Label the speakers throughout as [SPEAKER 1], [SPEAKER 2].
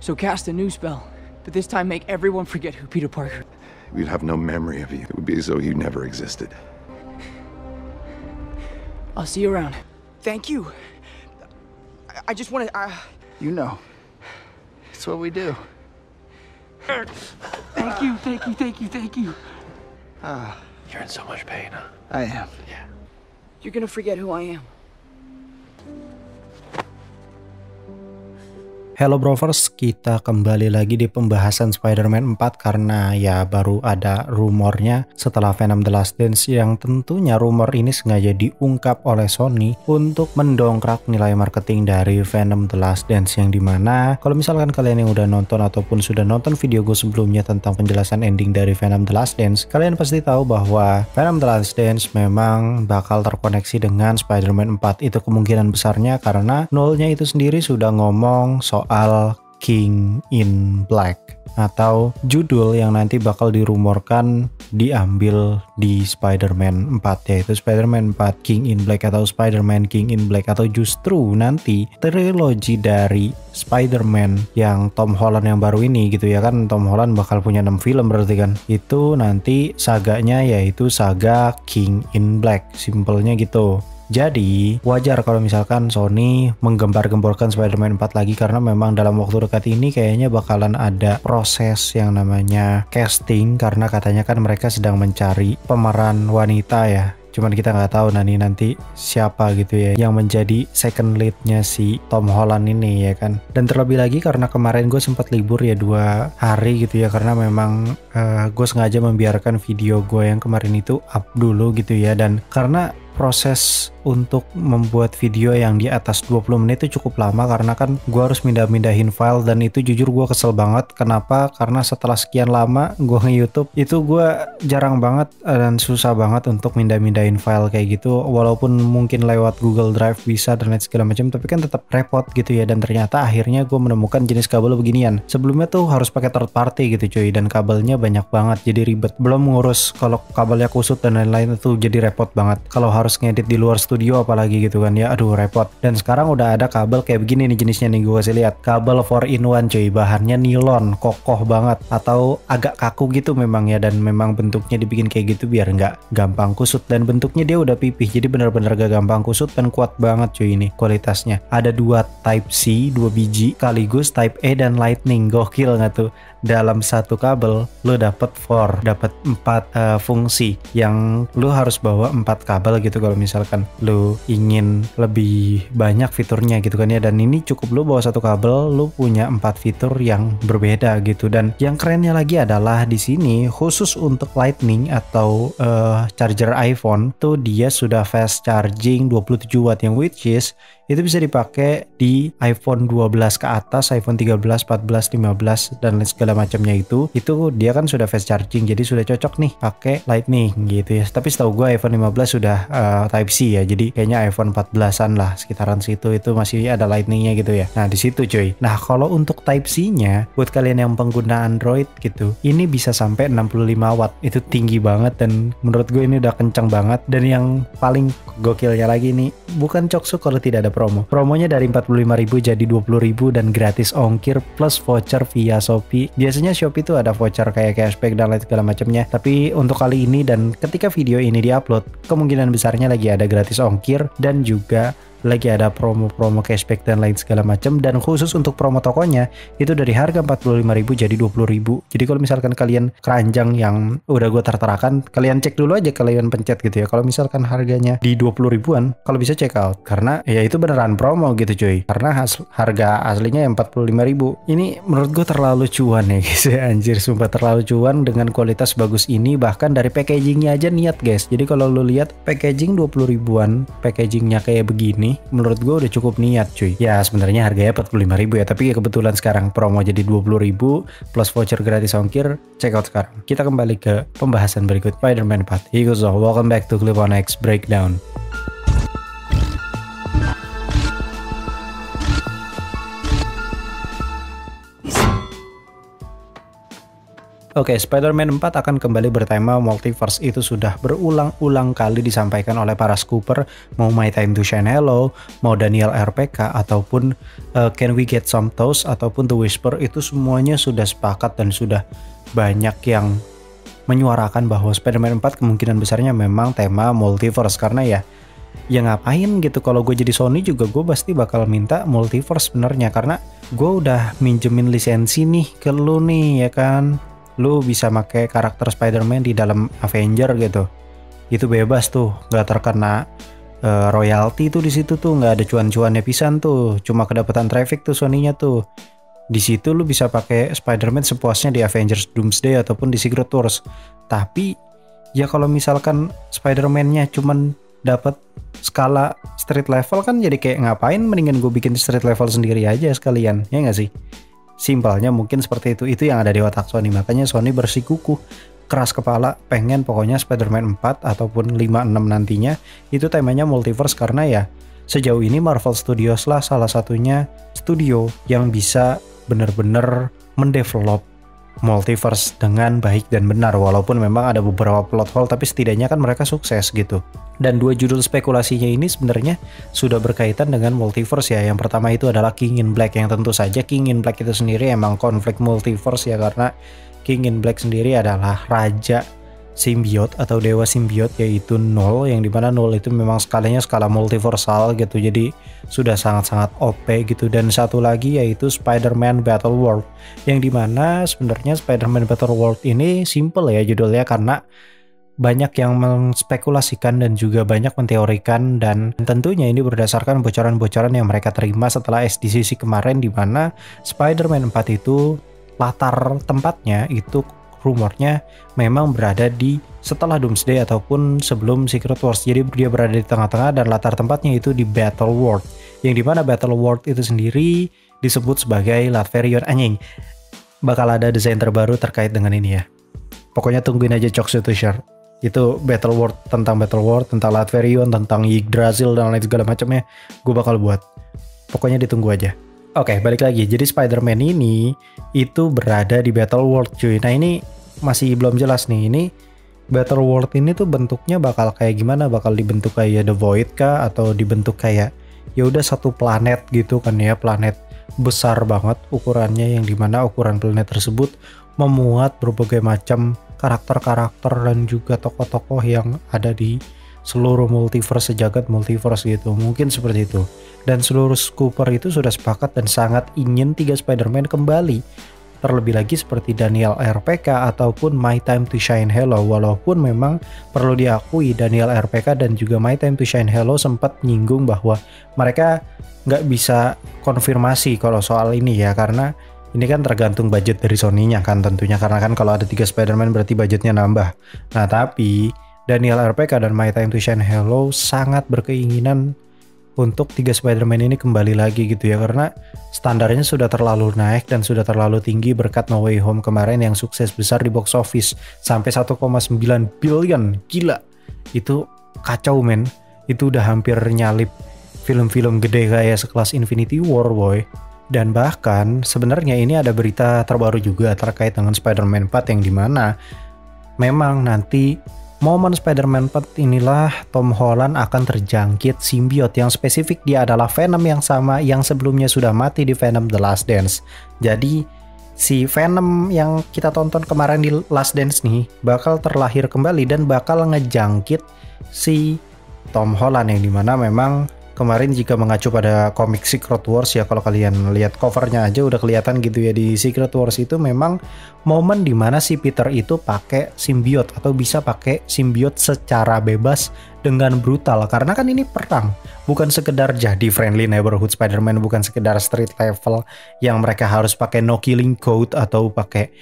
[SPEAKER 1] So cast a new spell, but this time make everyone forget who Peter Parker.
[SPEAKER 2] We'd have no memory of you. It would be as though you never existed.
[SPEAKER 1] I'll see you around. Thank you. I just want to...
[SPEAKER 3] You know, it's what we do.
[SPEAKER 1] Thank you.
[SPEAKER 4] You're in so much pain, huh?
[SPEAKER 3] I am.
[SPEAKER 4] Yeah.
[SPEAKER 1] You're gonna forget who I am.
[SPEAKER 5] Hello Brovers, kita kembali lagi di pembahasan Spider-Man 4 karena ya baru ada rumornya setelah Venom The Last Dance yang tentunya rumor ini sengaja diungkap oleh Sony untuk mendongkrak nilai marketing dari Venom The Last Dance, yang dimana kalau misalkan kalian yang udah nonton ataupun sudah nonton video gue sebelumnya tentang penjelasan ending dari Venom The Last Dance, kalian pasti tahu bahwa Venom The Last Dance memang bakal terkoneksi dengan Spider-Man 4. Itu kemungkinan besarnya karena nolnya itu sendiri sudah ngomong soal King in Black atau judul yang nanti bakal dirumorkan diambil di Spider-Man 4, yaitu Spider-Man 4 King in Black atau Spider-Man King in Black, atau justru nanti trilogi dari Spider-Man yang Tom Holland yang baru ini gitu ya kan. Tom Holland bakal punya 6 film berarti kan, itu nanti saganya yaitu saga King in Black, simpelnya gitu. Jadi wajar kalau misalkan Sony menggembar-gemborkan Spider-Man 4 lagi, karena memang dalam waktu dekat ini kayaknya bakalan ada proses yang namanya casting, karena katanya kan mereka sedang mencari pemeran wanita ya. Cuman kita nggak tahu nanti siapa gitu ya yang menjadi second leadnya si Tom Holland ini ya kan. Dan terlebih lagi karena kemarin gue sempat libur ya 2 hari gitu ya, karena memang gue sengaja membiarkan video gue yang kemarin itu up dulu gitu ya. Dan karena proses untuk membuat video yang di atas 20 menit itu cukup lama, karena kan gue harus mindahin file, dan itu jujur gue kesel banget. Kenapa? Karena setelah sekian lama gue nge-YouTube itu gue jarang banget dan susah banget untuk mindahin file kayak gitu, walaupun mungkin lewat Google Drive bisa dan lain segala macam, tapi kan tetap repot gitu ya. Dan ternyata akhirnya gue menemukan jenis kabel beginian. Sebelumnya tuh harus pakai third party gitu cuy, dan kabelnya banyak banget jadi ribet, belum ngurus kalau kabelnya kusut dan lain-lain itu jadi repot banget. Kalau harus ngedit di luar studio apalagi gitu kan ya, aduh repot. Dan sekarang udah ada kabel kayak begini nih jenisnya nih, gue kasih lihat, kabel 4-in-1 cuy, bahannya nilon, kokoh banget atau agak kaku gitu memang ya, dan memang bentuknya dibikin kayak gitu biar nggak gampang kusut, dan bentuknya dia udah pipih jadi bener-bener gak gampang kusut dan kuat banget cuy ini kualitasnya. Ada 2 Type C, 2 biji sekaligus Type A dan Lightning, gokil nggak tuh? Dalam satu kabel lo dapat 4 fungsi, yang lo harus bawa 4 kabel gitu kalau misalkan lo ingin lebih banyak fiturnya gitu kan ya. Dan ini cukup lo bawa satu kabel, lo punya 4 fitur yang berbeda gitu. Dan yang kerennya lagi adalah di sini khusus untuk Lightning atau charger iPhone tuh dia sudah fast charging 27 watt, yang which is itu bisa dipakai di iPhone 12 ke atas, iPhone 13, 14, 15 dan lain segala macamnya. Itu dia kan sudah fast charging, jadi sudah cocok nih pakai Lightning gitu ya. Tapi setahu gue iPhone 15 sudah Type C ya, jadi kayaknya iPhone 14an lah sekitaran situ itu masih ada Lightningnya gitu ya. Nah di situ cuy. Nah kalau untuk Type C-nya buat kalian yang pengguna Android gitu, ini bisa sampai 65 watt, itu tinggi banget dan menurut gue ini udah kencang banget. Dan yang paling gokilnya lagi nih, bukan coksu kalau tidak ada promonya dari 45.000 jadi 20.000 dan gratis ongkir plus voucher via Shopee. Biasanya Shopee itu ada voucher kayak cashback dan lain segala macamnya, tapi untuk kali ini dan ketika video ini diupload kemungkinan besarnya lagi ada gratis ongkir dan juga lagi ada promo cashback dan lain segala macam. Dan khusus untuk promo tokonya itu dari harga 45.000 jadi 20.000. Jadi kalau misalkan kalian keranjang yang udah gue terterakan, kalian cek dulu aja, kalian pencet gitu ya. Kalau misalkan harganya di 20 ribuan, kalau bisa check out, karena ya itu beneran promo gitu cuy. Karena harga aslinya yang 45.000. Ini menurut gue terlalu cuan ya guys ya, anjir sumpah terlalu cuan dengan kualitas bagus ini. Bahkan dari packagingnya aja niat guys. Jadi kalau lu lihat packaging 20 ribuan, packagingnya kayak begini, menurut gue udah cukup niat cuy. Ya sebenarnya harganya 45.000 ya, tapi kebetulan sekarang promo jadi 20.000 plus voucher gratis ongkir. Check out sekarang. Kita kembali ke pembahasan berikut Spider-Man 4. Here goes all. Welcome back to Clip on X Breakdown. Oke, Spider-Man 4 akan kembali bertema multiverse. Itu sudah berulang-ulang kali disampaikan oleh para scooper, mau My Time to Shine Hello, mau Daniel RPK, ataupun Can We Get Some Toast, ataupun The Whisper, itu semuanya sudah sepakat dan sudah banyak yang menyuarakan bahwa Spider-Man 4 kemungkinan besarnya memang tema multiverse. Karena ya ngapain gitu, kalau gue jadi Sony juga gue pasti bakal minta multiverse sebenarnya, karena gue udah minjemin lisensi nih ke lu nih ya kan. Lu bisa pakai karakter Spider-Man di dalam Avenger gitu, itu bebas tuh, nggak terkena royalti tuh di situ tuh, nggak ada cuan-cuannya pisan tuh, cuma kedapatan traffic tuh Sony-nya tuh. Di situ lu bisa pakai Spider-Man sepuasnya di Avengers Doomsday ataupun di Secret Wars. Tapi ya kalau misalkan Spider-Man-nya cuman dapat skala street level kan jadi kayak ngapain, mendingan gue bikin street level sendiri aja sekalian, ya nggak sih? Simpelnya mungkin seperti itu yang ada di otak Sony. Makanya Sony bersikukuh keras kepala pengen pokoknya Spider-Man 4 ataupun 5-6 nantinya itu temanya multiverse, karena ya sejauh ini Marvel Studios lah salah satunya studio yang bisa bener-bener mendevelop multiverse dengan baik dan benar, walaupun memang ada beberapa plot hole tapi setidaknya kan mereka sukses gitu. Dan dua judul spekulasinya ini sebenarnya sudah berkaitan dengan multiverse ya. Yang pertama itu adalah King in Black, yang tentu saja King in Black itu sendiri emang konflik multiverse ya, karena King in Black sendiri adalah raja simbiot atau dewa simbiot, yaitu Null, yang dimana Null itu memang skalanya skala multiversal gitu, jadi sudah sangat-sangat OP gitu. Dan satu lagi yaitu Spider-Man Battle World, yang dimana sebenarnya Spider-Man Battle World ini simple ya judulnya, karena banyak yang menspekulasikan dan juga banyak menteorikan, dan tentunya ini berdasarkan bocoran-bocoran yang mereka terima setelah SDCC kemarin, di mana Spider-Man 4 itu latar tempatnya itu rumornya memang berada di setelah Doomsday ataupun sebelum Secret Wars. Jadi dia berada di tengah-tengah dan latar tempatnya itu di Battle World, yang dimana Battle World itu sendiri disebut sebagai Latveria. Anjing, bakal ada desain terbaru terkait dengan ini ya. Pokoknya tungguin aja Cox to Share. Itu Battle World, tentang Latveria, tentang Yggdrasil dan lain segala macamnya gue bakal buat. Pokoknya ditunggu aja. Oke, balik lagi. Jadi Spider-Man ini itu berada di Battle World cuy. Nah ini masih belum jelas nih. Ini Battle World ini tuh bentuknya bakal kayak gimana? Bakal dibentuk kayak The Void kah? Atau dibentuk kayak ya udah satu planet gitu kan ya. Planet besar banget ukurannya, yang dimana ukuran planet tersebut memuat berbagai macam karakter-karakter dan juga tokoh-tokoh yang ada di seluruh multiverse, sejagat multiverse gitu. Mungkin seperti itu. Dan seluruh scooper itu sudah sepakat dan sangat ingin 3 Spider-Man kembali. Terlebih lagi seperti Daniel RPK ataupun My Time to Shine Hello. Walaupun memang perlu diakui Daniel RPK dan juga My Time to Shine Hello sempat nyinggung bahwa mereka nggak bisa konfirmasi kalau soal ini ya, karena ini kan tergantung budget dari Sony-nya kan tentunya, karena kan kalau ada 3 Spider-Man berarti budgetnya nambah. Nah tapi Daniel RPK dan My Time to Shine Hello sangat berkeinginan untuk 3 Spider-Man ini kembali lagi gitu ya, karena standarnya sudah terlalu naik dan sudah terlalu tinggi berkat No Way Home kemarin yang sukses besar di box office sampai 1,9 billion. Gila, itu kacau men, itu udah hampir nyalip film-film gede kayak sekelas Infinity War boy. Dan bahkan sebenarnya ini ada berita terbaru juga terkait dengan Spider-Man 4, yang dimana memang nanti momen Spider-Man 4 inilah Tom Holland akan terjangkit simbiot, yang spesifik dia adalah Venom yang sama yang sebelumnya sudah mati di Venom The Last Dance. Jadi si Venom yang kita tonton kemarin di Last Dance nih bakal terlahir kembali dan bakal ngejangkit si Tom Holland, yang dimana memang kemarin jika mengacu pada komik Secret Wars ya, kalau kalian lihat covernya aja udah kelihatan gitu ya, di Secret Wars itu memang momen dimana si Peter itu pakai simbiot atau bisa pakai simbiot secara bebas dengan brutal, karena kan ini perang, bukan sekedar jadi friendly neighborhood Spider-Man, bukan sekedar street level yang mereka harus pakai no killing code atau pakai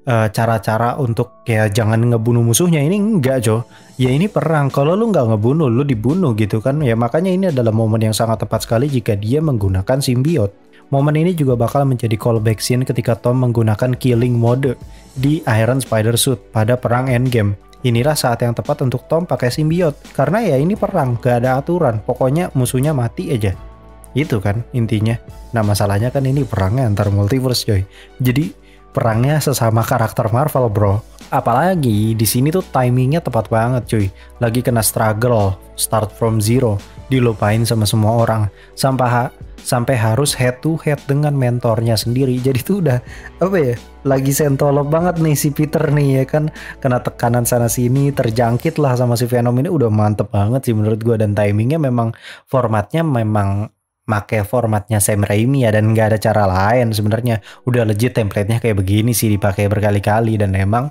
[SPEAKER 5] cara-cara untuk kayak jangan ngebunuh musuhnya. Ini enggak Jo, ya ini perang, kalau lu nggak ngebunuh lu dibunuh gitu kan ya. Makanya ini adalah momen yang sangat tepat sekali jika dia menggunakan simbiot. Momen ini juga bakal menjadi callback scene ketika Tom menggunakan killing mode di Iron Spider Suit pada perang Endgame. Inilah saat yang tepat untuk Tom pakai simbiot, karena ya ini perang, gak ada aturan, pokoknya musuhnya mati aja. Itu kan intinya. Nah masalahnya kan ini perangnya antar multiverse coy. Jadi perangnya sesama karakter Marvel, bro. Apalagi di sini tuh timingnya tepat banget, cuy. Lagi kena struggle, start from zero, dilupain sama semua orang, sampai harus head to head dengan mentornya sendiri. Jadi tuh udah apa ya? Lagi sentolop banget nih si Peter nih ya kan, kena tekanan sana sini, terjangkit lah sama si Venom ini, udah mantep banget sih menurut gua. Dan timingnya memang formatnya memang make formatnya Sam Raimi ya, dan nggak ada cara lain sebenarnya. Udah legit template-nya kayak begini sih, dipakai berkali-kali, dan emang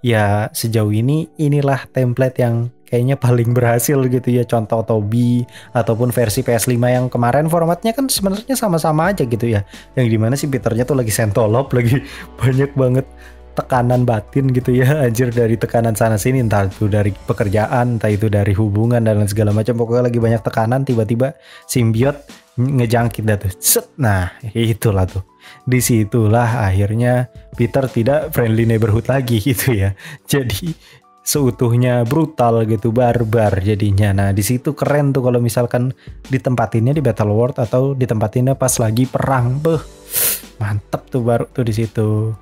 [SPEAKER 5] ya sejauh ini inilah template yang kayaknya paling berhasil gitu ya. Contoh Toby ataupun versi PS5 yang kemarin formatnya kan sebenarnya sama-sama aja gitu ya. Yang dimana si Peternya tuh lagi sentolop, lagi banyak banget tekanan batin gitu ya, anjir, dari tekanan sana sini, entah itu dari pekerjaan, entah itu dari hubungan dan lain segala macam. Pokoknya lagi banyak tekanan, tiba-tiba simbiot ngejangkit dah tuh. Set. Nah, itulah tuh. Disitulah akhirnya Peter tidak friendly neighborhood lagi gitu ya. Jadi seutuhnya brutal gitu, barbar jadinya. Nah, di situ keren tuh kalau misalkan ditempatinnya di Battle World atau ditempatinnya pas lagi perang. Beuh. Mantep tuh baru tuh di situ.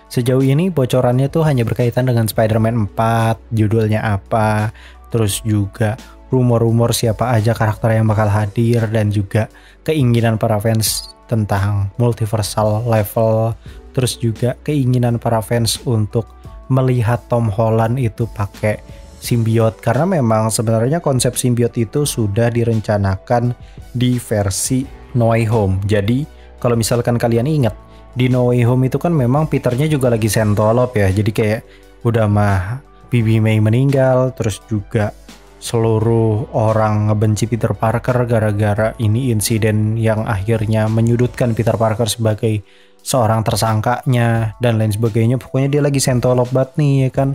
[SPEAKER 5] Sejauh ini bocorannya tuh hanya berkaitan dengan Spider-Man 4, judulnya apa, terus juga rumor-rumor siapa aja karakter yang bakal hadir, dan juga keinginan para fans tentang multiversal level, terus juga keinginan para fans untuk melihat Tom Holland itu pakai simbiot, karena memang sebenarnya konsep simbiot itu sudah direncanakan di versi No Way Home. Jadi kalau misalkan kalian ingat, di No Way Home itu kan memang Peternya juga lagi sentolop ya. Jadi kayak udah mah Bibi May meninggal, terus juga seluruh orang ngebenci Peter Parker gara-gara ini insiden yang akhirnya menyudutkan Peter Parker sebagai seorang tersangkanya dan lain sebagainya. Pokoknya dia lagi sentolop banget nih ya kan.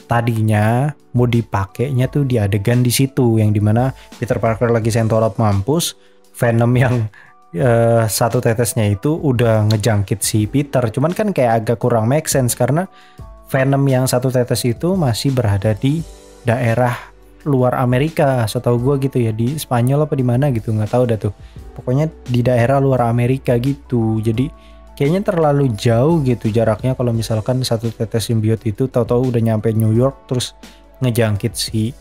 [SPEAKER 5] Tadinya mau dipakainya tuh di adegan di situ yang dimana Peter Parker lagi sentolop mampus, Venom yang satu tetesnya itu udah ngejangkit si Peter. Cuman kan kayak agak kurang make sense karena Venom yang satu tetes itu masih berada di daerah luar Amerika, setahu gue gitu ya, di Spanyol apa di mana gitu, nggak tahu dah tuh. Pokoknya di daerah luar Amerika gitu. Jadi kayaknya terlalu jauh gitu jaraknya kalau misalkan satu tetes simbiot itu tahu-tahu udah nyampe New York terus ngejangkit si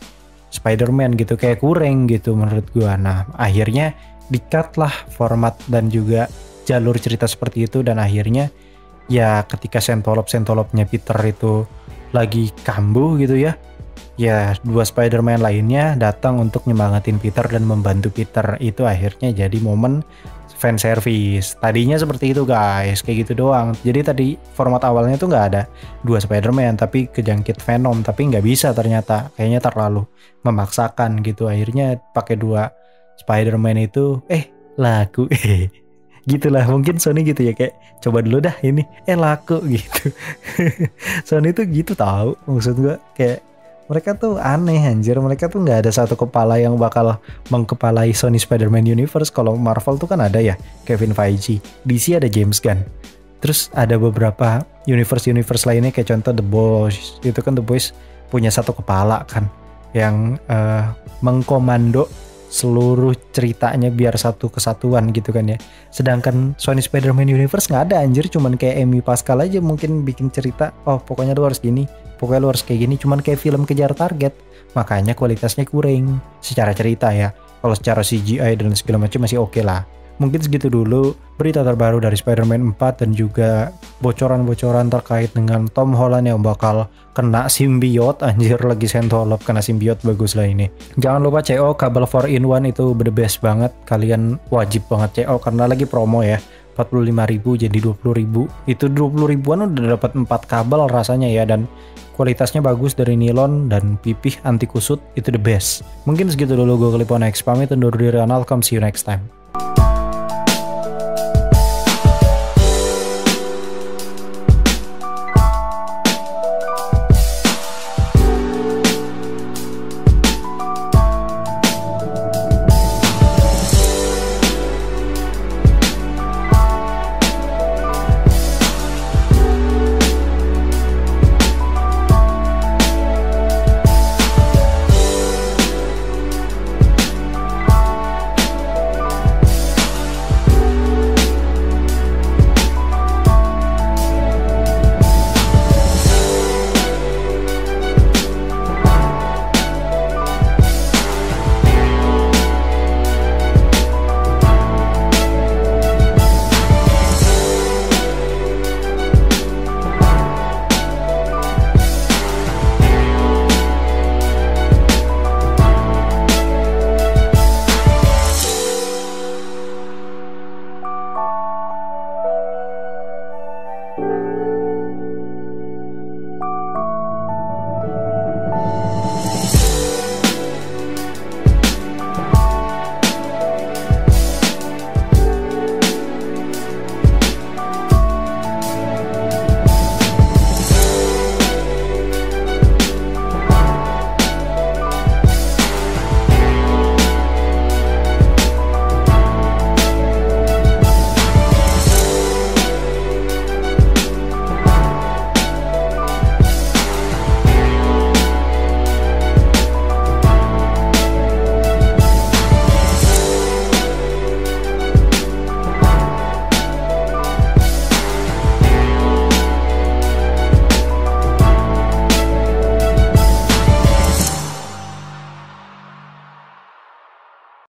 [SPEAKER 5] Spider-Man gitu, kayak kurang gitu menurut gue. Nah, akhirnya di-cut lah format dan juga jalur cerita seperti itu, dan akhirnya ya ketika sentolopnya Peter itu lagi kambuh gitu ya, ya dua Spider-Man lainnya datang untuk nyemangatin Peter dan membantu Peter. Itu akhirnya jadi momen fan service. Tadinya seperti itu guys, kayak gitu doang. Jadi tadi format awalnya tuh nggak ada dua Spider-Man tapi kejangkit Venom, tapi nggak bisa ternyata, kayaknya terlalu memaksakan gitu. Akhirnya pakai dua Spider-Man itu laku gitulah, mungkin Sony gitu ya, kayak coba dulu dah ini laku gitu. Sony tuh gitu tahu, maksud gua kayak mereka tuh aneh anjir, mereka tuh nggak ada satu kepala yang bakal mengkepalai Sony Spider-Man Universe. Kalau Marvel tuh kan ada ya Kevin Feige, DC ada James Gunn, terus ada beberapa universe lainnya kayak contoh The Boys, itu kan The Boys punya satu kepala kan yang mengkomando seluruh ceritanya biar satu kesatuan gitu kan ya. Sedangkan Sony Spider-Man Universe nggak ada anjir, cuman kayak Amy Pascal aja mungkin bikin cerita, oh pokoknya lu harus gini, pokoknya lu harus kayak gini, cuman kayak film kejar target, makanya kualitasnya kurang secara cerita ya. Kalau secara CGI dan segala macam masih oke lah. Mungkin segitu dulu berita terbaru dari Spider-Man 4 dan juga bocoran-bocoran terkait dengan Tom Holland yang bakal kena simbiot. Anjir, lagi sentolop kena simbiot, bagus lah ini. Jangan lupa CO kabel 4-in-1 itu the best banget. Kalian wajib banget CO karena lagi promo ya. 45.000 jadi 20.000. Itu 20.000-an udah dapat 4 kabel rasanya ya, dan kualitasnya bagus dari nilon dan pipih anti kusut, itu the best. Mungkin segitu dulu, gue Clipon X pamit undur diri, and I'll come see you next time.